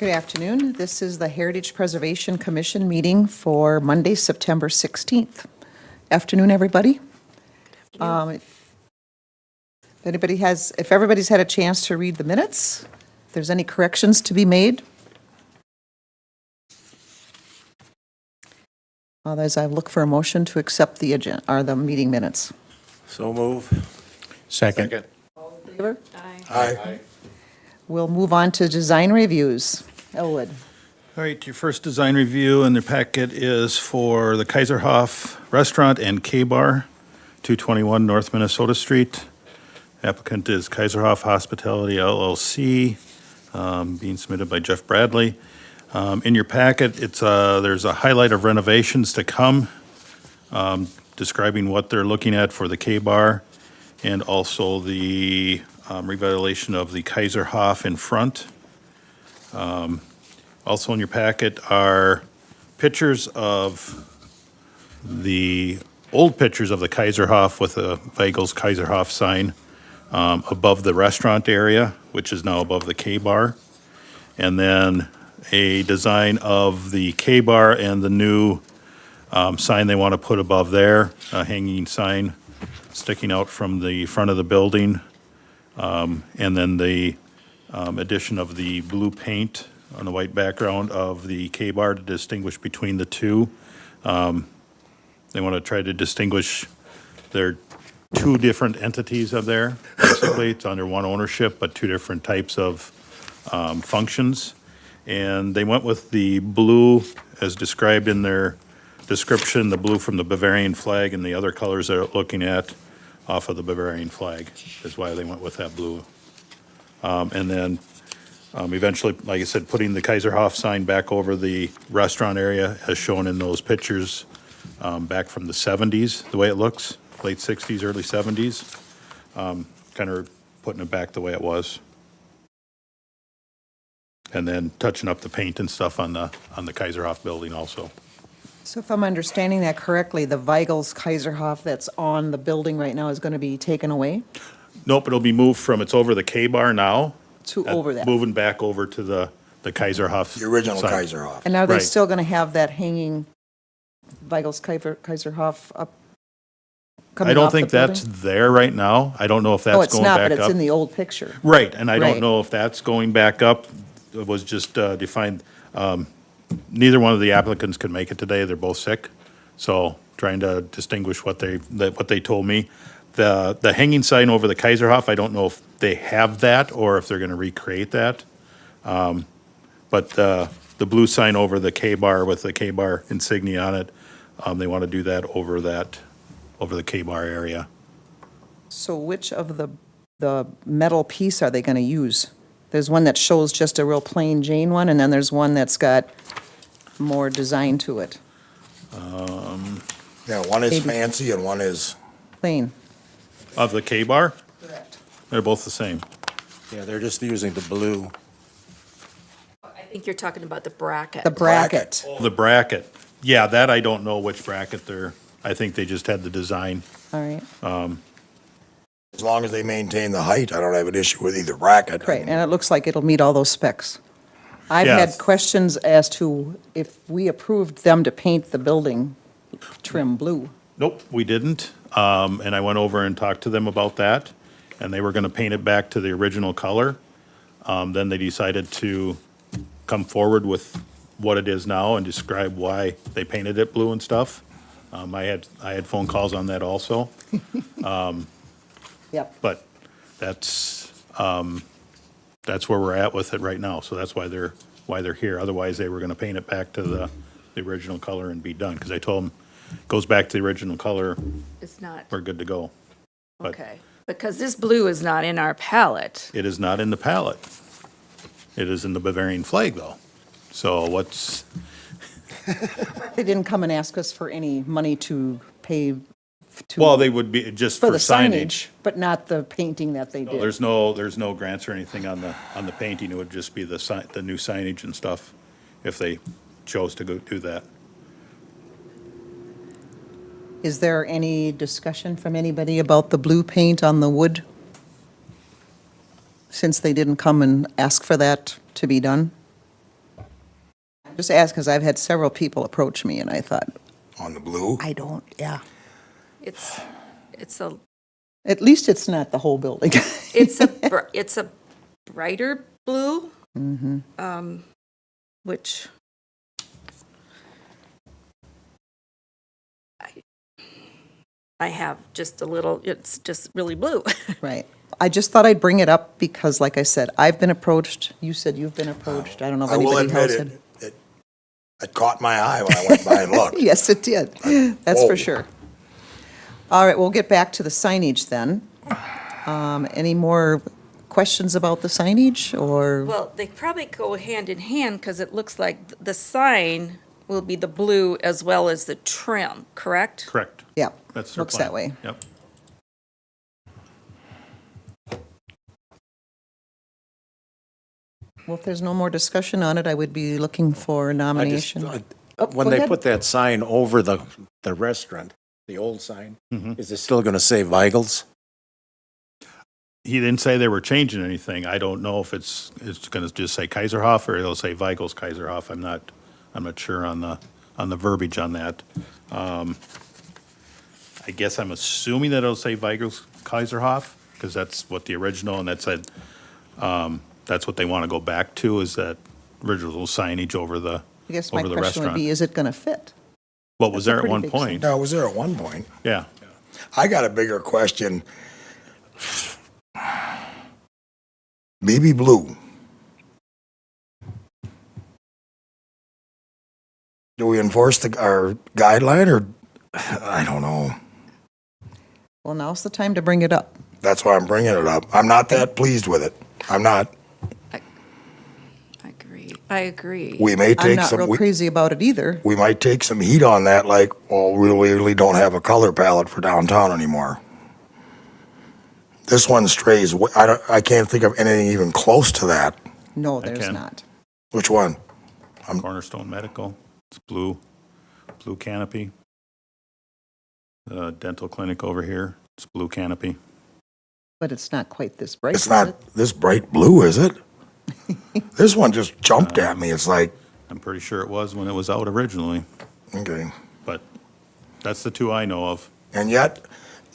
Good afternoon. This is the Heritage Preservation Commission meeting for Monday, September 16th. Afternoon, everybody. If everybody's had a chance to read the minutes, if there's any corrections to be made. Otherwise, I look for a motion to accept the agenda, or the meeting minutes. So move. Second. Favor? Aye. We'll move on to design reviews. Elwood. All right, your first design review in the packet is for the Kaiserhof Restaurant and K-Bar, 221 North Minnesota Street. Applicant is Kaiserhof Hospitality LLC, being submitted by Jeff Bradley. In your packet, there's a highlight of renovations to come, describing what they're looking at for the K-Bar, and also the revitalization of the Kaiserhof in front. Also in your packet are pictures of the old pictures of the Kaiserhof with the Weigel's Kaiserhof sign above the restaurant area, which is now above the K-Bar. And then a design of the K-Bar and the new sign they want to put above there, a hanging sign sticking out from the front of the building. And then the addition of the blue paint on the white background of the K-Bar to distinguish between the two. They want to try to distinguish their two different entities of there. Basically, it's under one ownership, but two different types of functions. And they went with the blue as described in their description, the blue from the Bavarian flag, and the other colors they're looking at off of the Bavarian flag is why they went with that blue. And then eventually, like I said, putting the Kaiserhof sign back over the restaurant area as shown in those pictures back from the 70s, the way it looks, late 60s, early 70s. Kind of putting it back the way it was. And then touching up the paint and stuff on the Kaiserhof building also. So if I'm understanding that correctly, the Weigel's Kaiserhof that's on the building right now is going to be taken away Nope, it'll be moved from, it's over the K-Bar now. to over that? Moving back over to the Kaiserhof. The original sign. Kaiserhof. And are they Right. still going to have that hanging Weigel's Kaiserhof up? coming I don't off the think that's building? there right now. I don't know if Oh, that's it's going not, back but it's up. in the old picture. Right, and I Right. don't know if that's going back up. It was just defined. Neither one of the applicants could make it today. They're both sick. So trying to distinguish what they told me. The hanging sign over the Kaiserhof, I don't know if they have that or if they're going to recreate that. But the blue sign over the K-Bar with the K-Bar insignia on it, they want to do that over the K-Bar area. So which of the metal piece are they going to use? There's one that shows just a real plain Jane one, and then there's one that's got more design to it. Yeah, one is Maybe. fancy and one is, Plain. Of the K-Bar, they're both the same. yeah, they're just using the blue. I think you're talking about the bracket. The bracket. The bracket, yeah, that I don't know which bracket I think they just had the design. All right. As long as they maintain the height, I don't have an issue with either bracket. Great, and it looks like it'll meet all those specs. I've Yeah. had questions as to if we approved them to paint the building trim blue. Nope, we didn't. And I went over and talked to them about that, and they were gonna paint it back to the original color. Then they decided to come forward with what it is now and describe why they painted it blue and stuff. I had phone calls on that also, Yep. but that's where we're at with it right now. So that's why they're here. Otherwise, they were gonna paint it back to the original color and be done. Because I told them, goes back to the original color, It's not, we're good to go. but- okay. Because this blue is not in our palette. It is not in the palette. It is in the Bavarian flag, though. So what's, They didn't come and ask us for any money to pay to. well, they would be just For for the signage. signage, but not the painting that they did. There's no grants or anything on the painting. It would just be the new signage and stuff, if they chose to go do that. Is there any discussion from anybody about the blue paint on the wood? Since they didn't come and ask for that to be done? Just ask, because I've had several people approach me, and I thought, On the blue? I don't, yeah. It's a, At least it's not the whole building. it's a brighter blue. Which I have just a little, it's just really blue. Right. I just thought I'd bring it up because, like I said, I've been approached. You said you've been approached. I don't know if I will anybody admit else had. it caught my eye when I went by and looked. Yes, it did. That's Whoa. for sure. All right, we'll get back to the signage then. Any more questions about the signage, or? Well, they probably go hand in hand because it looks like the sign will be the blue as well as the trim, correct? Correct. Yeah, That's their looks plan. that way. Yep. Well, if there's no more discussion on it, I would be looking for a nomination. Oh, When go they ahead. put that sign over the restaurant, the old sign, is it still going to say Weigel's? He didn't say they were changing anything. I don't know if it's going to just say Kaiserhof or it'll say Weigel's Kaiserhof. I'm not sure on the verbiage on that. I guess I'm assuming that it'll say Weigel's Kaiserhof because that's what the original, and that said, that's what they want to go back to, is that original signage over the I guess my over the question would restaurant. be, is it going to fit? What was that's a there at pretty one big point? No, it was there at one point. Yeah. I got a bigger question. BB blue. Do we enforce our guideline, or I don't know. Well, now's the time to bring it up. That's why I'm bringing it up. I'm not that pleased with it. I'm not. I agree. We may I'm take not some. real crazy about it either. We might take some heat on that, like, well, we really don't have a color palette for downtown anymore. This one strays. I can't think of anything even close to that. No, there's can. not. Which one? Cornerstone Medical. It's blue canopy. The dental clinic over here. It's blue canopy. But it's not quite this bright. It's is not it? this bright blue, is it? This one just jumped at me. It's like, I'm pretty sure it was when it was out originally, okay. but that's the two I know of. And yet,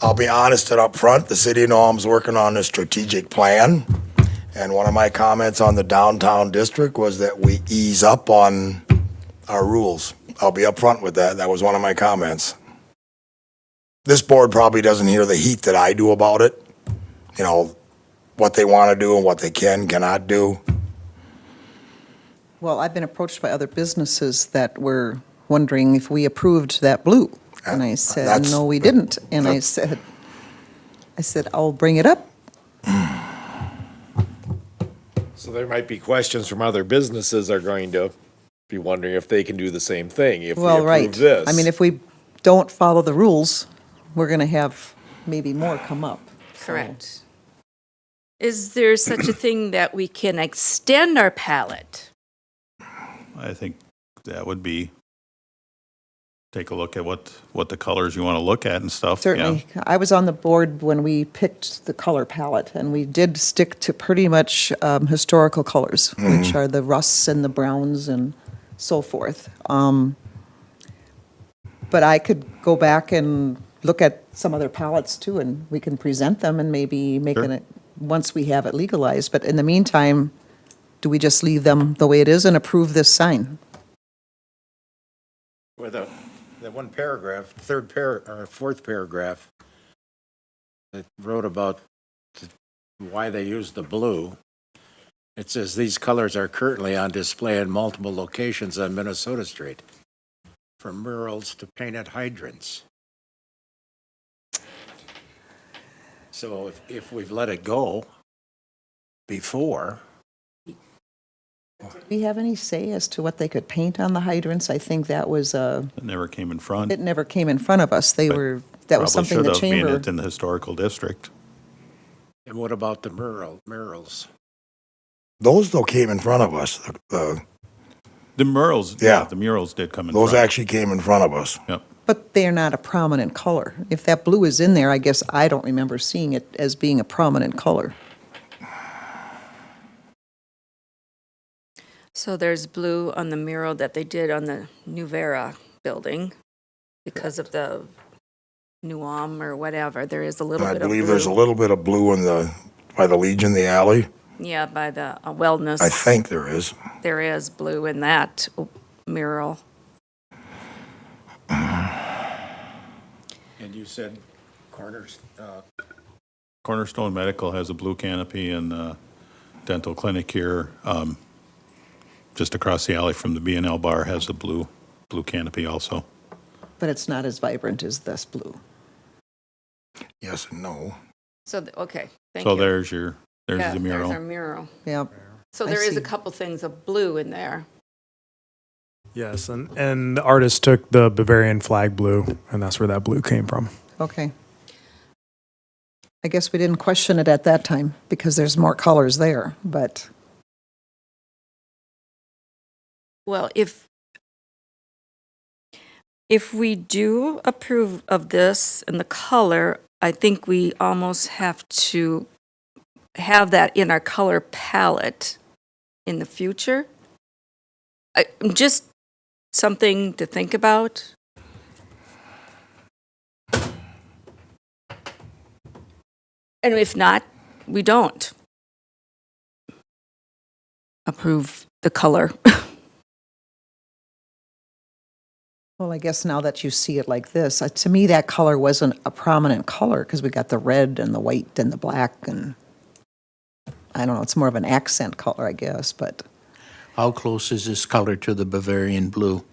I'll be honest and up front, the city of Noam's working on a strategic plan. And one of my comments on the downtown district was that we ease up on our rules. I'll be upfront with that. That was one of my comments. This board probably doesn't hear the heat that I do about it. You know, what they want to do and what they cannot do. Well, I've been approached by other businesses that were wondering if we approved that blue. And I said, That's- no, we didn't. And I said, I'll bring it up. So there might be questions from other businesses are going to be wondering if they can do the same thing if we Well, approve right. this. I mean, if we don't follow the rules, we're going to have maybe more come up. So- Correct. Is there such a thing that we can extend our palette? I think that would be, take a look at what the colors you want to look at and stuff. yeah. Certainly. I was on the board when we picked the color palette, and we did stick to pretty much historical colors, which are the rusts and the browns and so forth. But I could go back and look at some other palettes too, and we can present them and maybe make Sure. it, once we have it legalized. But in the meantime, do we just leave them the way it is and approve this sign? With that one paragraph, fourth paragraph, that wrote about why they use the blue. It says these colors are currently on display in multiple locations on Minnesota Street, from murals to painted hydrants. So if we've let it go before, Do we have any say as to what they could paint on the hydrants? I think that was, It never came in front. it never came in front of us. That was Probably something should the have, being chamber. it's in the historical district. and what about the murals? Those though came in front of us. The murals, Yeah. the murals did come in Those front. actually came in front of us. Yep. But they're not a prominent color. If that blue is in there, I guess I don't remember seeing it as being a prominent color. So there's blue on the mural that they did on the New Vera building because of the Nuam or whatever. There is a little I bit of blue. believe there's a little bit of blue by the Legion, the alley. Yeah, by the wellness. I think there is. There is blue in that mural. And you said corners, Cornerstone Medical has a blue canopy, and dental clinic here, just across the alley from the B&L bar, has a blue canopy also. But it's not as vibrant as this blue. Yes and no. So, okay, thank So you. there's Yeah, the There's our mural. mural. Yeah, So I there is see. a couple things of blue in there. Yes, and the artist took the Bavarian flag blue, and that's where that blue came from. okay. I guess we didn't question it at that time because there's more colors there, but Well, if we do approve of this and the color, I think we almost have to have that in our color palette in the future. Just something to think about. And if not, we don't approve the color. well, I guess now that you see it like this, to me, that color wasn't a prominent color because we got the red and the white and the black and I don't know, it's more of an accent color, I guess, but How close is this color to the Bavarian blue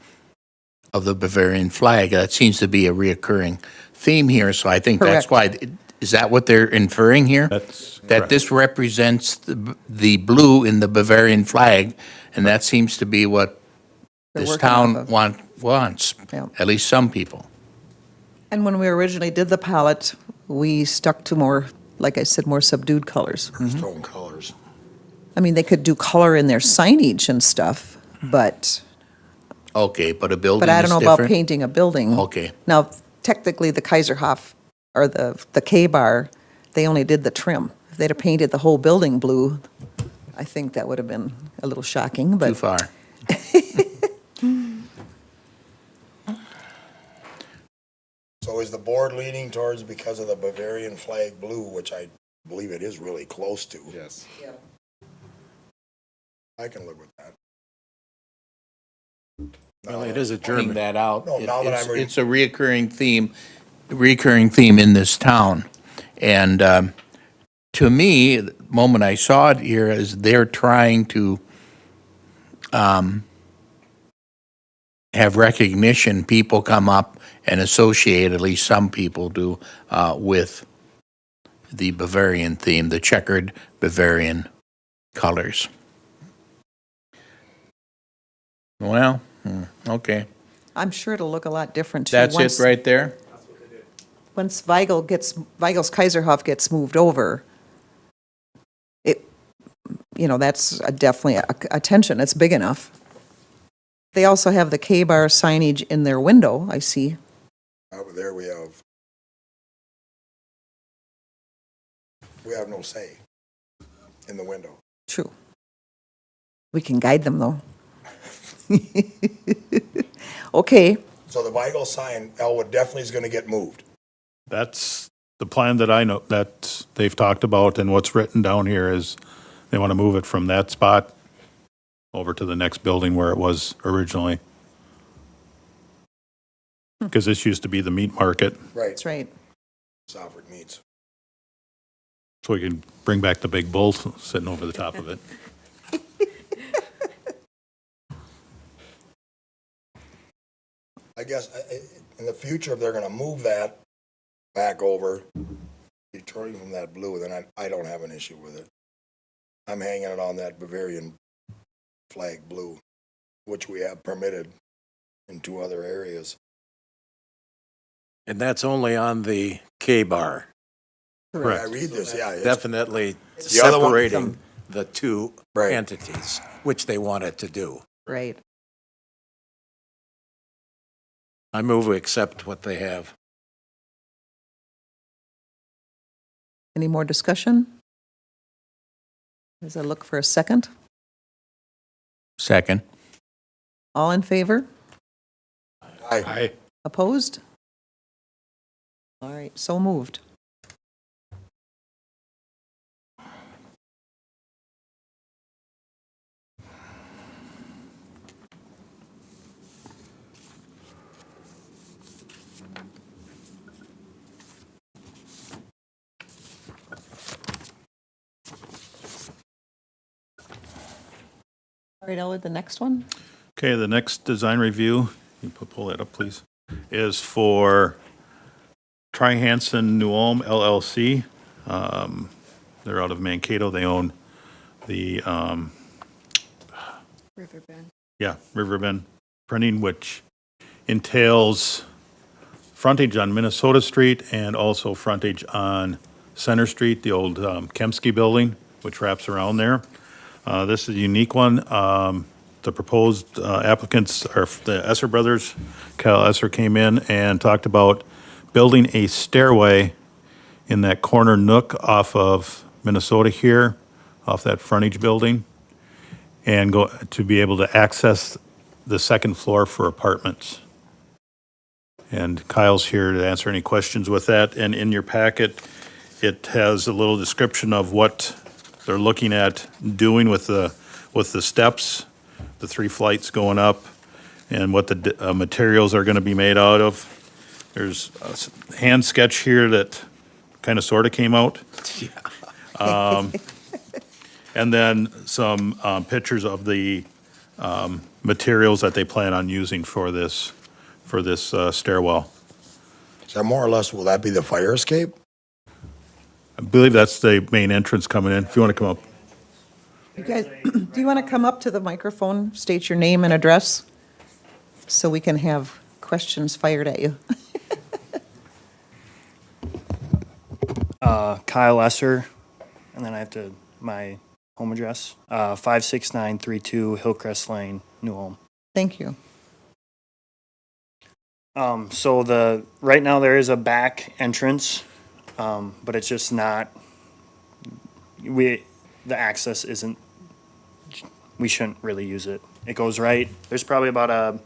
of the Bavarian flag? That seems to be a reoccurring theme here, so I think that's Correct. why, is that what they're inferring here? That's That correct. this represents the blue in the Bavarian flag, and that seems to be what They're this working off town of. wants, Yeah. at least some people. And when we originally did the palette, we stuck to more, like I said, more subdued colors. Stone colors. I mean, they could do color in their signage and stuff, but Okay, but a building I is don't know about different? painting a building. Okay. Now, technically, the Kaiserhof, or the K-Bar, they only did the trim. If they'd have painted the whole building blue, I think that would have been a little shocking, Too but far. So is the board leaning towards because of the Bavarian flag blue, which I believe it is really close to? Yes. I can live with that. well, it is a Pointing German. that out. No, now that It's- I'm re- It's a reoccurring theme in this town. And to me, the moment I saw it here is they're trying to have recognition, people come up and associate, at least some people do, with the Bavarian theme, the checkered Bavarian colors. Well, okay. I'm sure it'll look a lot different too. That's once- it right there? Once Weigel's Kaiserhof gets moved over, that's definitely attention, it's big enough. They also have the K-Bar signage in their window, I see. Over there we have no say in the window. True. We can guide them, though. Okay, So the Weigel sign, Elwood, definitely is gonna get moved. That's the plan that I know, that they've talked about, and what's written down here is they want to move it from that spot over to the next building where it was originally. Because this used to be the meat market, Right. that's right. Southwick Meats. so we can bring back the big bull sitting over the top of it. I guess in the future, if they're gonna move that back over, deterring from that blue, then I don't have an issue with it. I'm hanging it on that Bavarian flag blue, which we have permitted in 2 other areas. And that's only on the K-bar. I Correct. read this, yeah. it's- Definitely The other one- separating the two Right. entities, which they wanted to do. Right. I move we accept what they have. Any more discussion? Does I look for a second? Second. All in favor? Aye. Opposed? All right, so moved. All right, Elwood, the next one? Okay, the next design review, you pull that up, please, is for Tri Hansen New Ulm LLC. They're out of Mankato. They own the, Riverbend. Riverbend Printing, which entails frontage on Minnesota Street and also frontage on Center Street, the old Kemsky building, which wraps around there. This is a unique one. The proposed applicants are the Esser brothers. Kyle Esser came in and talked about building a stairway in that corner nook off of Minnesota here, off that frontage building, and go to be able to access the second floor for apartments. And Kyle's here to answer any questions with that. And in your packet, it has a little description of what they're looking at doing with the steps, the 3 flights going up, and what the materials are going to be made out of. There's a hand sketch here that kind of sort of came out. And then some pictures of the materials that they plan on using for this stairwell. Is that more or less, will that be the fire escape? I believe that's the main entrance coming in. If you want to come up. You guys, do you want to come up to the microphone, state your name and address, so we can have questions fired at you? Kyle Esser, and then I have my home address, 56932 Hillcrest Lane, New Ulm. Thank you. So right now there is a back entrance, but it's just not, the access isn't, we shouldn't really use it. It goes right, there's probably about a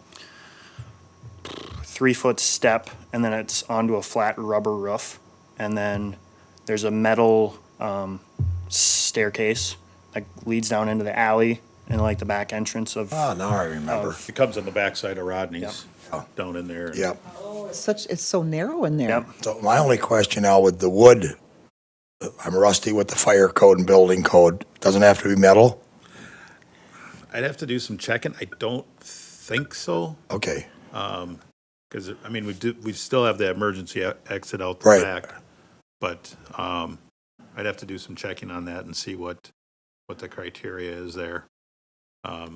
3-foot step, and then it's onto a flat rubber roof, and then there's a metal staircase that leads down into the alley and like the back entrance of. Oh, now I remember. It comes on the backside of Rodney's, Yep. down in there. Yep. It's so narrow in there. Yep. So my only question now with the wood, I'm rusty with the fire code and building code. Doesn't have to be metal? I'd have to do some checking. I don't think so, Okay. because, I mean, we still have the emergency exit out the Right. back. But I'd have to do some checking on that and see what the criteria is there. I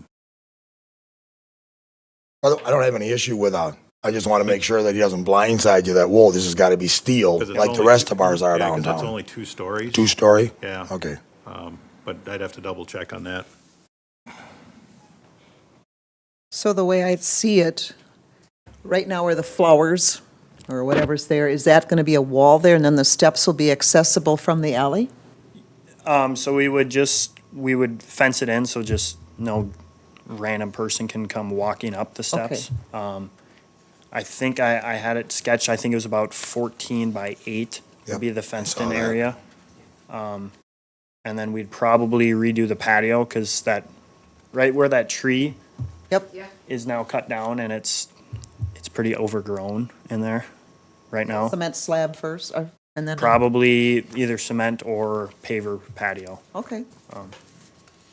don't have any issue with I just want to make sure that he doesn't blindside you that, whoa, this has got to be steel, 'Cause it's like the only rest two- of ours are yeah, 'cause it's downtown. only 2 stories. 2-story? Yeah. Okay. But I'd have to double check on that. So the way I see it, right now where the flowers or whatever's there, is that going to be a wall there and then the steps will be accessible from the alley? So we would fence it in, so just no random person can come walking up the steps. I think I had it sketched, I think it was about 14 by 8 Yep, would be the I fenced-in saw that. area. And then we'd probably redo the patio, because right where that tree Yep. is now cut down, and it's pretty overgrown in there right now. Cement slab first, and then? Probably either cement or paver patio. Okay.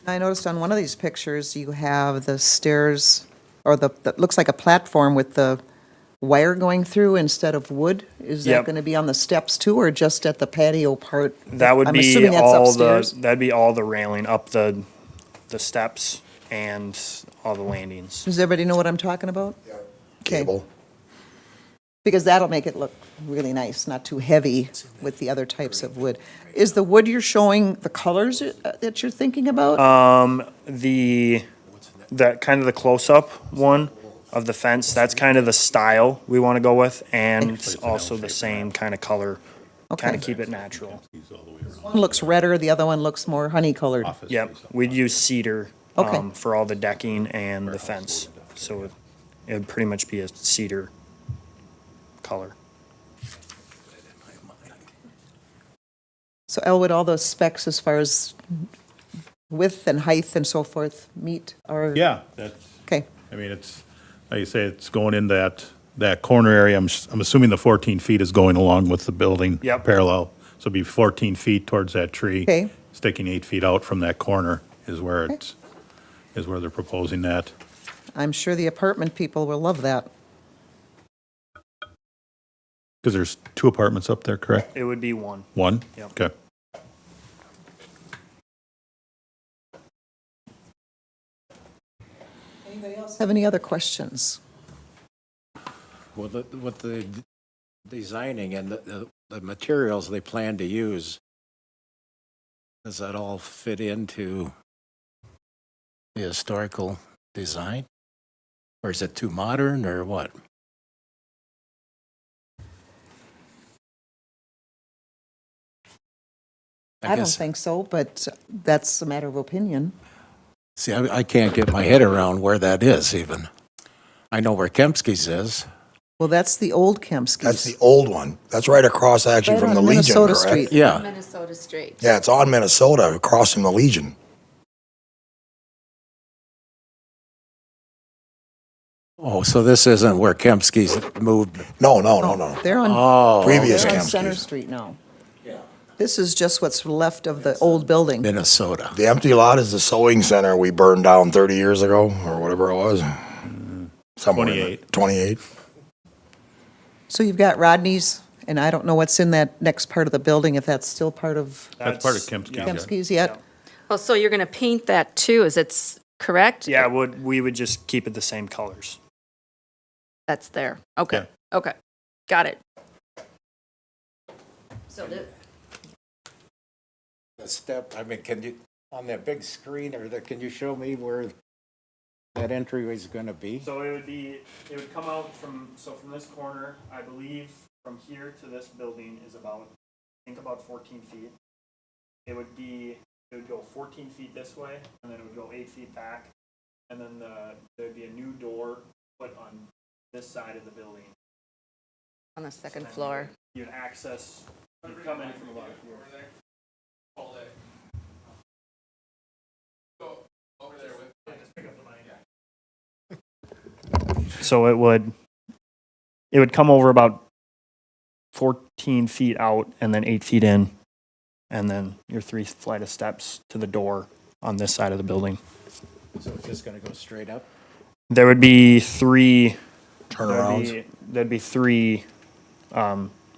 I noticed on one of these pictures, you have the stairs, or that looks like a platform with the wire going through instead of wood. Is that Yep. going to be on the steps too, or just at the patio part? That would I'm be assuming that's all upstairs. that'd be all the railing up the steps and all the landings. Does everybody know what I'm talking about? Okay. Cable. Because that'll make it look really nice, not too heavy with the other types of wood. Is the wood you're showing the colors that you're thinking about? That kind of the close-up one of the fence, that's kind of the style we want to go with, and It's an also L the shape same kind of color, kind Okay. of keep it natural. One looks redder, the other one looks more honey colored. Office Yep, space. we'd use cedar Okay. for all the decking and the fence. So it would pretty much be a cedar color. So Elwood, all those specs as far as width and height and so forth meet or? Yeah, that's, Okay, I mean, it's, like you say, it's going in that corner area. I'm assuming the 14 feet is going along with the building. Yep. Parallel. So it'd be 14 feet towards that tree. Okay. Sticking 8 feet out from that corner is where is where they're proposing that. I'm sure the apartment people will love that. Because there's 2 apartments up there, correct? It would be one. 1? Yep. Okay. Anybody else have any other questions? Well, with the designing and the materials they plan to use, does that all fit into the historical design? Or is it too modern, or what? I don't guess- think so, but that's a matter of opinion. See, I can't get my head around where that is even. I know where Kempsky's is. Well, that's the old Kempskis. That's the old one. That's right across actually Right from on the Legion, Minnesota correct? Street. Yeah. Minnesota Street. Yeah, it's on Minnesota, across from the Legion. Oh, so this isn't where Kempsky's moved? No. They're on, Oh, Previous they're on Center Kempskis. Street now. This is just what's left of the old building. Minnesota. The empty lot is the sewing center we burned down 30 years ago, or whatever it was. Somewhere in there. 28. So you've got Rodney's, and I don't know what's in that next part of the building, if that's still part of That's part of Kempsky. yeah. Kempskis yet? Oh, so you're going to paint that too, is it correct? Yeah, we would just keep it the same colors. That's there. Okay, okay. Got it. So The step, I mean, can you, on that big screen, can you show me where that entryway is gonna be? So it would come out from this corner, I believe, from here to this building is about, I think about 14 feet. It would go 14 feet this way, and then it would go 8 feet back. And then there'd be a new door put on this side of the building. on the second floor. You'd access, you'd come in from about here. So it would come over about 14 feet out and then 8 feet in, and then your 3 flight of steps to the door on this side of the building. So it's just gonna go straight up? There would be three Turnarounds. There'd be three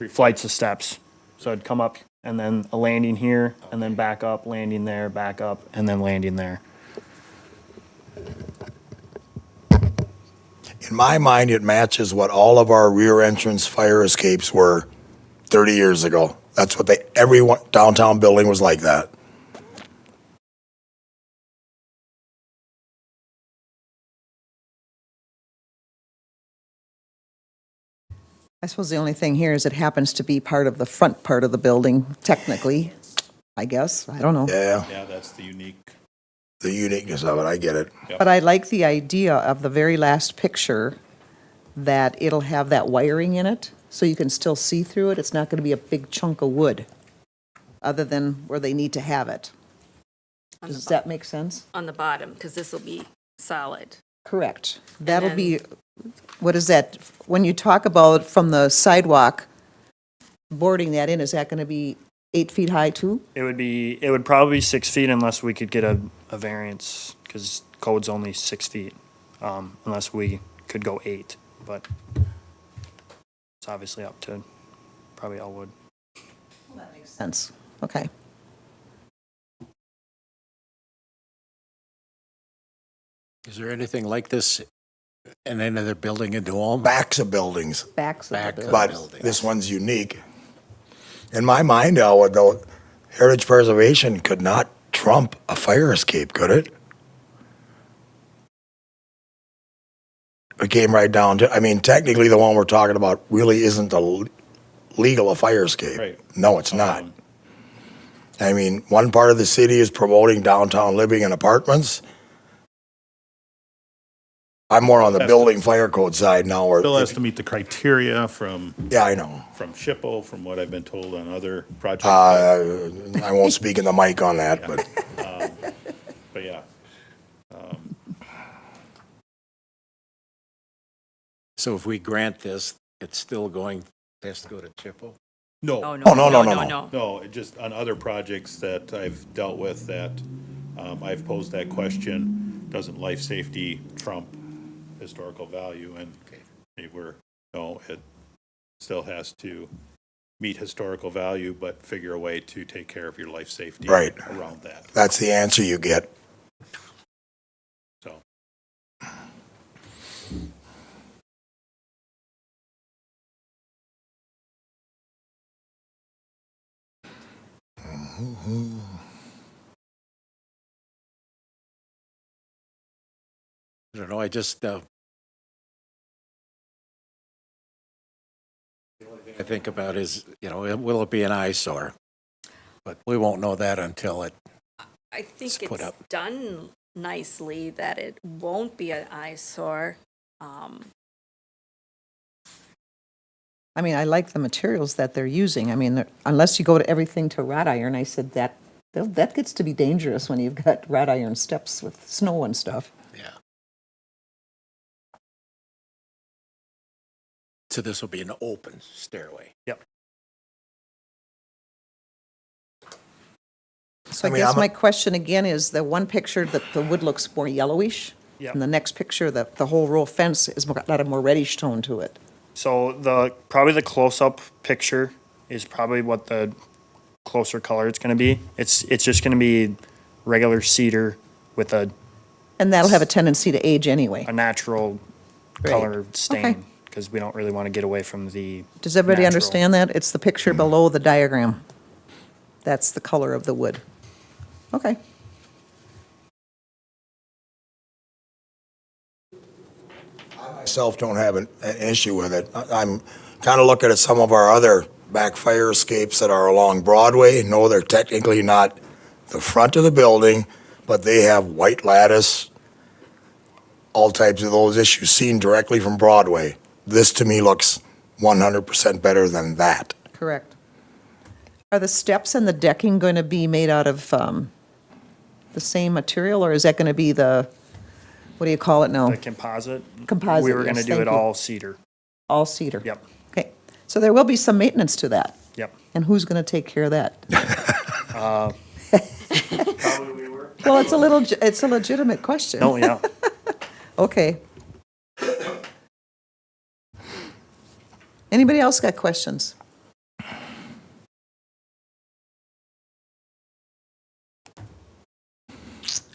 flights of steps. So it'd come up and then a landing here, and then back up, landing there, back up, and then landing there. In my mind, it matches what all of our rear entrance fire escapes were 30 years ago. That's what every downtown building was like that. I suppose the only thing here is it happens to be part of the front part of the building, technically, I guess. I don't know. Yeah, Yeah, that's the unique. the uniqueness of it, I get it. But I like the idea of the very last picture, that it'll have that wiring in it, so you can still see through it. It's not going to be a big chunk of wood, other than where they need to have it. On the Does bo- that make sense? On the bottom, because this will be solid. Correct. That'll then- be, what is that? When you talk about from the sidewalk, boarding that in, is that going to be 8 feet high too? It would probably be 6 feet unless we could get a variance, because code's only 6 feet, unless we could go 8, but it's obviously up to probably Elwood. That makes sense. Okay. Is there anything like this in any other building in New Ulm? Backs of buildings, Backs of the Back building. but buildings. this one's unique. In my mind, Elwood, though, heritage preservation could not trump a fire escape, could it? It came right down to, I mean, technically, the one we're talking about really isn't legal a fire escape. Right. No, it's not. I mean, one part of the city is promoting downtown living and apartments. I'm more on the building fire code side now, or, Still has to meet the criteria from yeah, I know. SHPO, from what I've been told on other projects. I won't speak in the mic on that, but But yeah, So if we grant this, it's still going, it has to go to Chippo? no. Oh, no. No, it just on other projects that I've dealt with that, I've posed that question, doesn't life safety trump historical value? And they were, no, it still has to meet historical value, but figure a way to take care of your life safety Right. around that, that's the answer you get. so. I don't know, I just, the only thing I think about is, will it be an eyesore? But we won't know that until it, I think It's put it's up. done nicely that it won't be an eyesore. I mean, I like the materials that they're using. I mean, unless you go to everything to wrought iron, I said that gets to be dangerous when you've got wrought iron steps with snow and stuff. yeah. So this will be an open stairway. So I I mean, guess I'm a- my question again is, the one picture that the wood looks more yellowish, Yep. and the next picture, the whole row of fence is got a more reddish tone to it. So probably the close-up picture is probably what the closer color it's gonna be. It's just gonna be regular cedar with a And that'll have a tendency to age anyway. natural Right. color Okay. stain, because we don't really want to get away from the. Does everybody natural. understand that? It's the picture below the diagram. That's the color of the wood. Okay. Myself don't have an issue with it. I'm kind of looking at some of our other back fire escapes that are along Broadway. No, they're technically not the front of the building, but they have white lattice, all types of those issues seen directly from Broadway. This to me looks 100% better than that. Correct. Are the steps and the decking going to be made out of the same material, or is that going to be the, what do you call it now? The composite. Composite, We were gonna yes, do thank it you. all cedar. All cedar? Yep, Okay. So there will be some maintenance to that. yep. And who's going to take care of that? Probably we were. Well, it's a legitimate question. No, yeah. Okay. Anybody else got questions?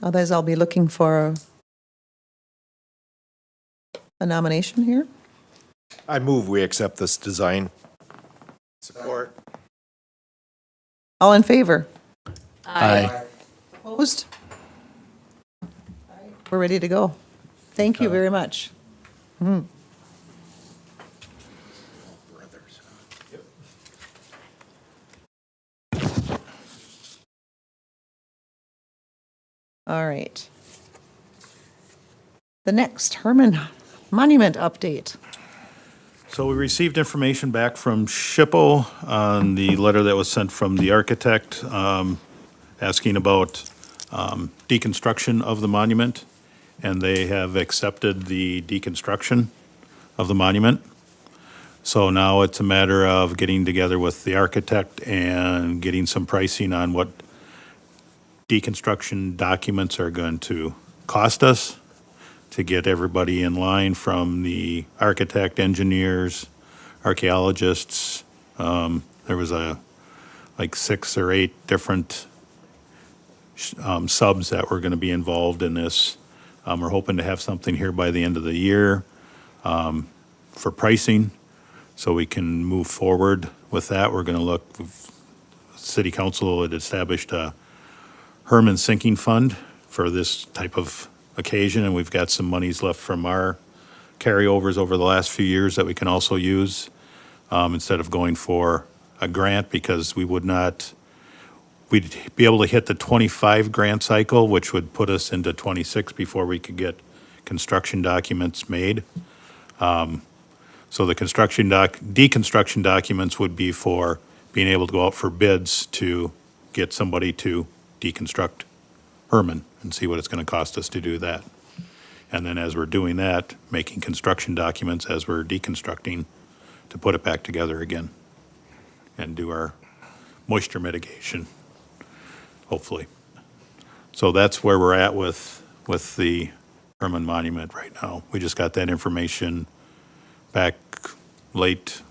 Otherwise, I'll be looking for a nomination here. I move we accept this design. Support. All in favor? Aye. Opposed? We're ready to go. Thank you very much. All right. The next Herman Monument update. So we received information back from SHPO on the letter that was sent from the architect, asking about deconstruction of the monument, and they have accepted the deconstruction of the monument. So now it's a matter of getting together with the architect and getting some pricing on what deconstruction documents are going to cost us, to get everybody in line, from the architect, engineers, archaeologists. There was like 6 or 8 different subs that were going to be involved in this. We're hoping to have something here by the end of the year for pricing, so we can move forward with that. We're going to look, City Council had established a Herman Sinking Fund for this type of occasion, and we've got some monies left from our carryovers over the last few years that we can also use, instead of going for a grant, because we'd be able to hit the 25 grant cycle, which would put us into 26 before we could get construction documents made. So the deconstruction documents would be for being able to go out for bids to get somebody to deconstruct Herman and see what it's going to cost us to do that. And then as we're doing that, making construction documents as we're deconstructing to put it back together again and do our moisture mitigation, hopefully. So that's where we're at with the Herman Monument right now. We just got that information back late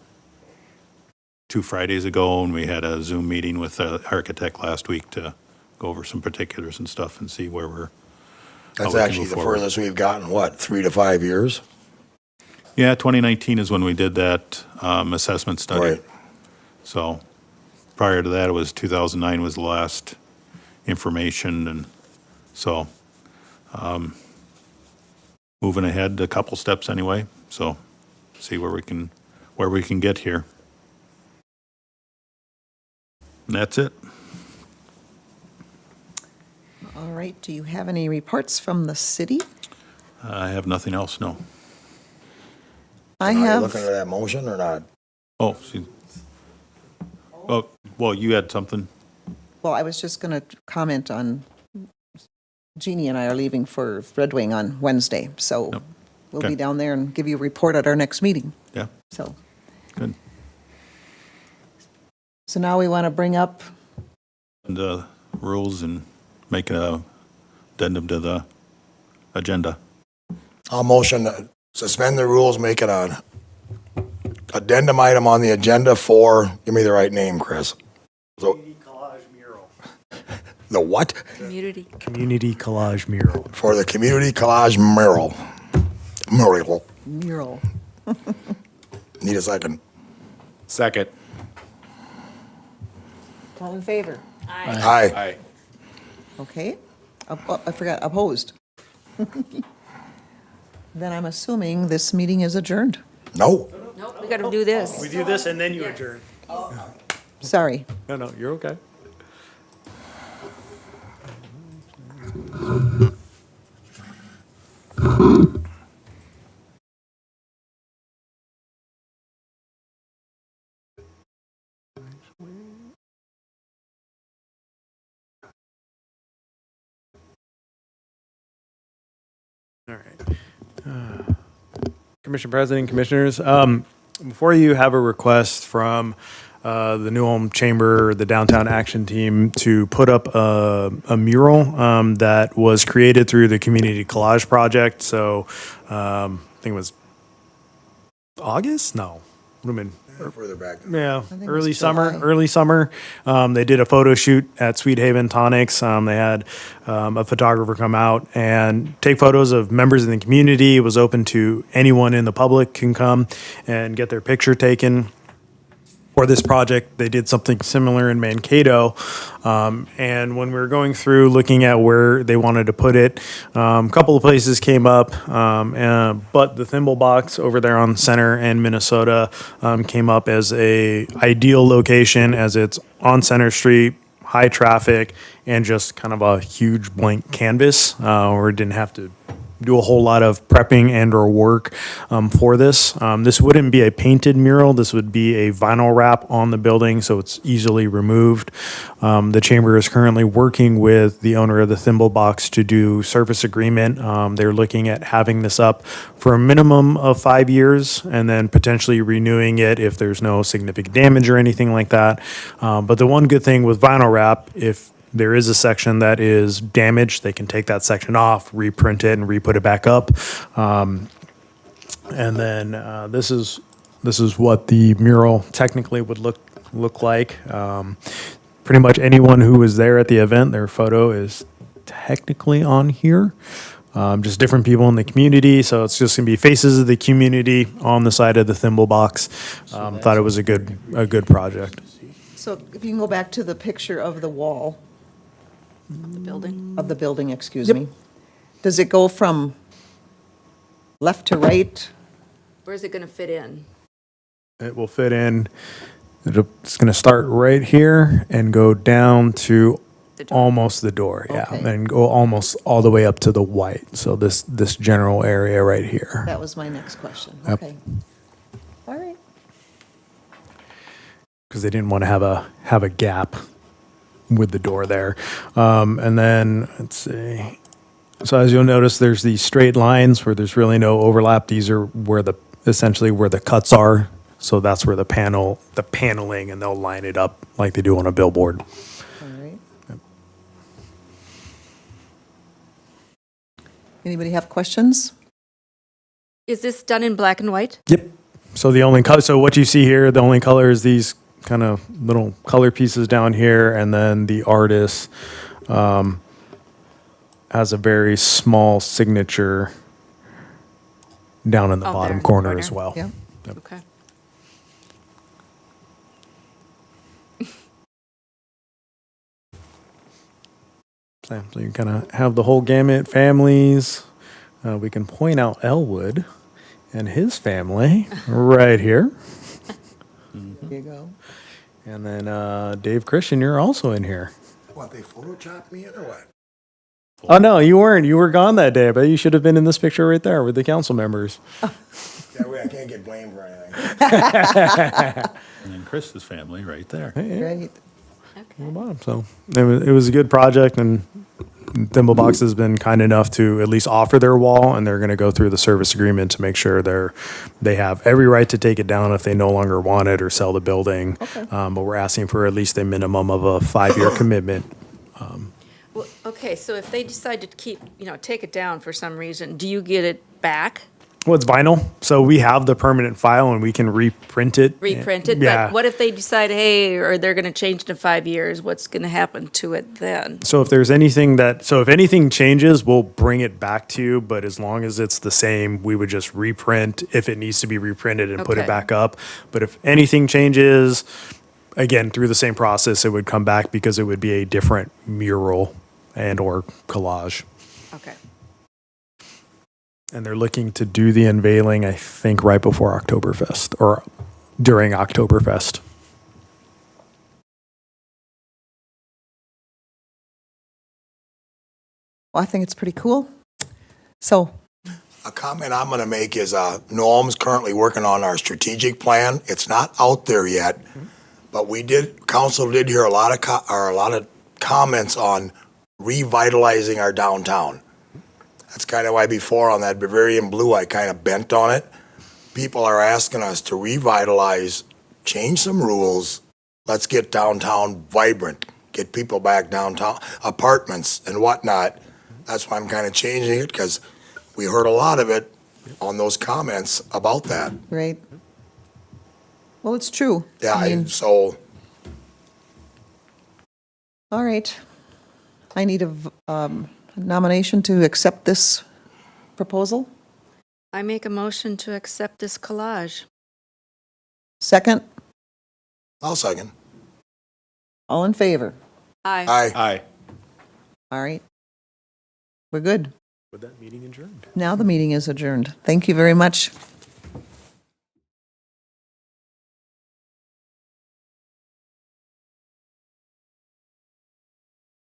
2 Fridays ago, and we had a Zoom meeting with the architect last week to go over some particulars and stuff and see where we're. That's we can actually move the forward. furthest we've gotten, what, 3 to 5 years? Yeah, 2019 is when we did that assessment study. Right. So prior to that, it was 2009 was the last information, and so moving ahead a couple steps anyway. So see where we can get here. And that's it. All right, do you have any reports from the city? I have nothing else, no. I Are you have. looking at that motion or not? Oh, well, you had something? Well, I was just going to comment on, Jeannie and I are leaving for Red Wing on Wednesday, so Yep. we'll Okay. be down there and give you a report at our next meeting, Yeah, so. good. So now we want to bring up, And rules and make a addendum to the agenda. I'll motion to suspend the rules, make it an addendum item on the agenda for, give me the right name, Chris. So, the what? Community. Community collage mural. For the community collage mural. Mural. mural. Need a second. Second. All in favor? Aye. Aye. Okay. I forgot, opposed. Then I'm assuming this meeting is adjourned. No. Nope, we got to do this. We do this and then you adjourn. Sorry. No, you're okay. All right. Commission President, Commissioners, before you have a request from the New Ulm Chamber, the Downtown Action Team, to put up a mural that was created through the Community Collage Project. So I think it was August? No. Would have been Further back. yeah, think it early was summer. July. Early summer. They did a photo shoot at Sweet Haven Tonics. They had a photographer come out and take photos of members in the community. It was open to anyone in the public can come and get their picture taken. For this project, they did something similar in Mankato. And when we were going through looking at where they wanted to put it, a couple of places came up, but the Thimble Box over there on Center and Minnesota came up as a ideal location, as it's on Center Street, high traffic, and just kind of a huge blank canvas where it didn't have to do a whole lot of prepping and or work for this. This wouldn't be a painted mural. This would be a vinyl wrap on the building, so it's easily removed. The chamber is currently working with the owner of the Thimble Box to do service agreement. They're looking at having this up for a minimum of 5 years and then potentially renewing it if there's no significant damage or anything like that. But the one good thing with vinyl wrap, if there is a section that is damaged, they can take that section off, reprint it, and re-put it back up. And then this is what the mural technically would look like. Pretty much anyone who was there at the event, their photo is technically on here. Just different people in the community, so it's just gonna be faces of the community on the side of the Thimble Box. Thought it was a good project. So if you can go back to the picture of the wall, The building. of the building, excuse me. Does it go from left to right? Where's it going to fit in? It will fit in. It's going to start right here and go down to The door. almost the door, yeah, Okay. and go almost all the way up to the white. So this general area right here. That was my next question. Yep. Okay. All right. Because they didn't want to have a gap with the door there. And then let's see. So as you'll notice, there's these straight lines where there's really no overlap. These are where essentially where the cuts are. So that's where the paneling, and they'll line it up like they do on a billboard. All right. Anybody have questions? Is this done in black and white? Yep. So the only color, so what you see here, the only color is these kind of little color pieces down here, and then the artist has a very small signature down in the Oh, there bottom in the corner corner. as well. Yeah. Okay. So you kind of have the whole gamut, families. We can point out Elwood and his family right here. There you go. And then Dave Christian, you're also in here. What, they photoshopped me in or what? Oh, no, you weren't. You were gone that day, but you should have been in this picture right there with the council members. That way I can't get blamed for anything. And then Chris's family right there. Great. On the bottom. So it was a good project, and Thimblebox has been kind enough to at least offer their wall, and they're going to go through the service agreement to make sure they have every right to take it down if they no longer want it or sell the building. Okay. But we're asking for at least a minimum of a 5-year commitment. Well, okay, so if they decide to take it down for some reason, do you get it back? Well, it's vinyl, so we have the permanent file and we can reprint it. Reprint it? Yeah. But what if they decide, hey, or they're going to change it in 5 years? What's going to happen to it then? So if anything changes, we'll bring it back to you, but as long as it's the same, we would just reprint if it needs to be reprinted and put it Okay. back up. But if anything changes, again, through the same process, it would come back because it would be a different mural and or collage. Okay. And they're looking to do the unveiling, I think, right before Oktoberfest or during Oktoberfest. Well, I think it's pretty cool. So, A comment I'm going to make is Norm's currently working on our strategic plan. It's not out there yet, but council did hear a lot of comments on revitalizing our downtown. That's kind of why before on that Bavarian blue, I kind of bent on it. People are asking us to revitalize, change some rules. Let's get downtown vibrant, get people back downtown, apartments and whatnot. That's why I'm kind of changing it, because we heard a lot of it on those comments about that. right. Well, it's true. Yeah, I mean, so all right. I need a nomination to accept this proposal. I make a motion to accept this collage. Second, I'll second. all in favor? Aye. Aye. Aye. All right. We're good. With that meeting adjourned. Now the meeting is adjourned. Thank you very much.